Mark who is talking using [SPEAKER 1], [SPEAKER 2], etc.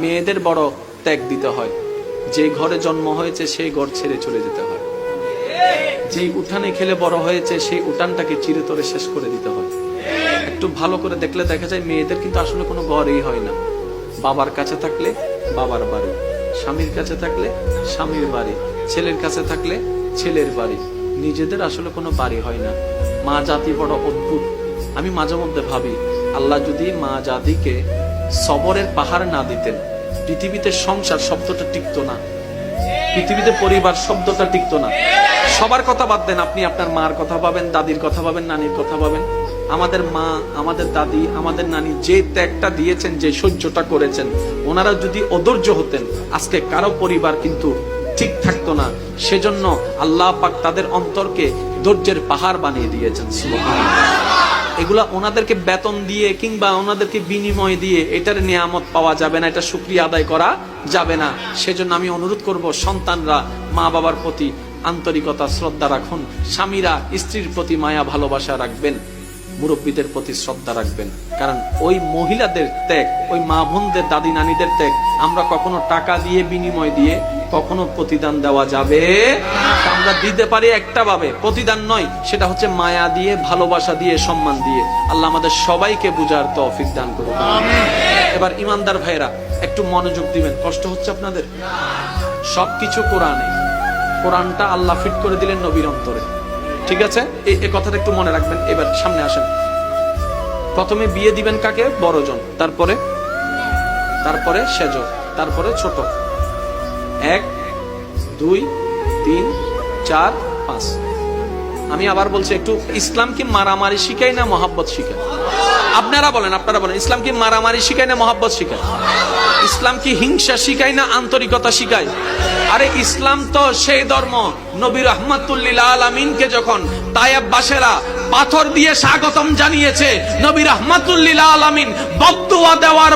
[SPEAKER 1] মেয়েদের বড় ত্যাগ দিতে হয়। যে ঘরে জন্ম হয়েছে সেই ঘর ছেড়ে চলে যেতে হয়। যেই উঠানে খেলে বড় হয়েছে সেই উঠানটাকে চিরতরে শেষ করে দিতে হয়। একটু ভালো করে দেখলে দেখা যায় মেয়েদের কিন্তু আসলে কোনো ঘরই হয় না। বাবার কাছে থাকলে বাবার বাড়ি, স্বামীর কাছে থাকলে স্বামীর বাড়ি, ছেলের কাছে থাকলে ছেলের বাড়ি, নিজেদের আসলে কোনো বাড়ি হয় না। মা জাতি বড় অদ্ভুত। আমি মাঝে মধ্যে ভাবি, আল্লাহ যদি মা জাতিকে সবরের পাহাড় না দিতেন, পৃথিবীতে সংসার শব্দটা টিকতো না, পৃথিবীতে পরিবার শব্দটা টিকতো না। সবার কথা বাদ দেন, আপনি আপনার মার কথা পাবেন, দাদির কথা পাবেন, নানির কথা পাবেন। আমাদের মা, আমাদের দাদি, আমাদের নানি যে ত্যাগটা দিয়েছেন, যে সহ্যটা করেছেন, ওনারা যদি অধৈর্য হতেন আজকে কারো পরিবার কিন্তু ঠিক থাকতো না। সেজন্য আল্লাহ পাক তাদের অন্তরকে ধৈর্যের পাহাড় বানিয়ে দিয়েছেন। সুবহানাল্লাহ। এগুলা ওনাদেরকে বেতন দিয়ে কিংবা ওনাদেরকে বিনিময় দিয়ে এটার নিয়ামত পাওয়া যাবে না, এটা শুকরিয়া আদায় করা যাবে না। সেজন্য আমি অনুরোধ করব, সন্তানরা মা বাবার প্রতি আন্তরিকতা শ্রদ্ধা রাখুন, স্বামীরা স্ত্রীর প্রতি মায়া ভালোবাসা রাখবেন, মুরব্বীদের প্রতি শ্রদ্ধা রাখবেন। কারণ ওই মহিলাদের ত্যাগ, ওই মা বোনদের, দাদি নানিদের ত্যাগ আমরা কখনো টাকা দিয়ে বিনিময় দিয়ে কখনো প্রতিদান দেওয়া যাবে না। আমরা দিতে পারি একটা ভাবে, প্রতিদান নয়, সেটা হচ্ছে মায়া দিয়ে, ভালোবাসা দিয়ে, সম্মান দিয়ে। আল্লাহ আমাদের সবাইকে বুঝার তৌফিক দান করুন। এবার ইমানদার ভাইরা একটু মনোযোগ দিবেন। কষ্ট হচ্ছে আপনাদের? সবকিছু কোরআনে, কোরআনটা আল্লাহ ফিট করে দিলেন নবীর অন্তরে। ঠিক আছে, এই কথাটা একটু মনে রাখবেন। এবার সামনে আসেন। প্রথমে বিয়ে দিবেন কাকে? বড়জন, তারপরে সেজ, তারপরে ছোট। 1 2 3 4 5। আমি আবার বলছি, একটু ইসলাম কি মারামারি শিখায় না মহাব্বত শিখায়? আপনারা বলেন ইসলাম কি মারামারি শিখায় না মহাব্বত শিখায়? ইসলাম কি হিংসা শিখায় না আন্তরিকতা শিখায়? আরে ইসলাম তো সেই ধর্ম, নবী রাহমাতুল লিল আলামিনকে যখন তায়েববাসীরা পাথর দিয়ে স্বাগতম জানিয়েছে, নবী রাহমাতুল লিল আলামিন বদদুয়া দেওয়ার